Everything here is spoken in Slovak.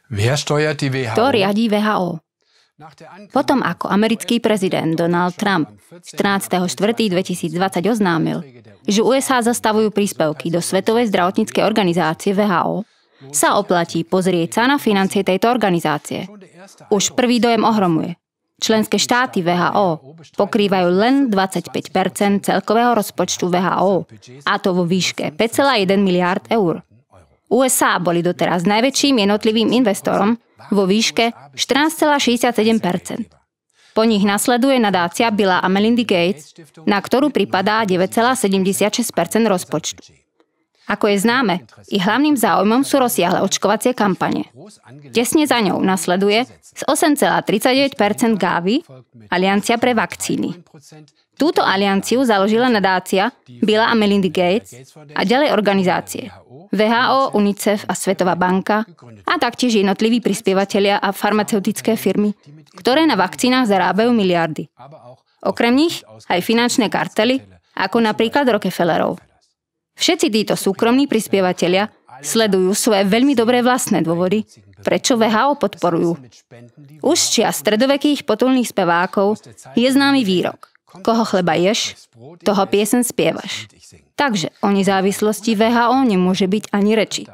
Kto riadí VHO? Potom ako americký prezident Donald Trump 14.4.2020 oznámil, že USA zastavujú príspevky do Svetovej zdravotníckej organizácie VHO, sa oplatí pozrieť sa na financie tejto organizácie. Už prvý dojem ohromuje. Členské štáty VHO pokrývajú len 25% celkového rozpočtu VHO, a to vo výške 5,1 miliárd eur. USA boli doteraz najväčším jednotlivým investorom vo výške 14,67%. Po nich nasleduje nadácia Billa a Melindy Gates, na ktorú pripadá 9,76% rozpočtu. Ako je známe, ich hlavným záujmom sú rozsiahle očkovacie kampane. Tesne za ňou nasleduje z 8,39% Gavi Aliancia pre vakcíny. Túto alianciu založila nadácia Billa a Melindy Gates a ďalej organizácie VHO, UNICEF a Svetová banka a taktiež jednotliví prispievateľia a farmaceutické firmy, ktoré na vakcínach zarábajú miliardy. Okrem nich aj finančné kartely, ako napríklad Rockefellerov. Všetci títo súkromní prispievateľia sledujú svoje veľmi dobré vlastné dôvody, prečo VHO podporujú. Už z čias stredovekých potulných spevákov je známy výrok: koho chleba ješ, toho piesen spievaš. Takže o nezávislosti VHO nemôže byť ani reči.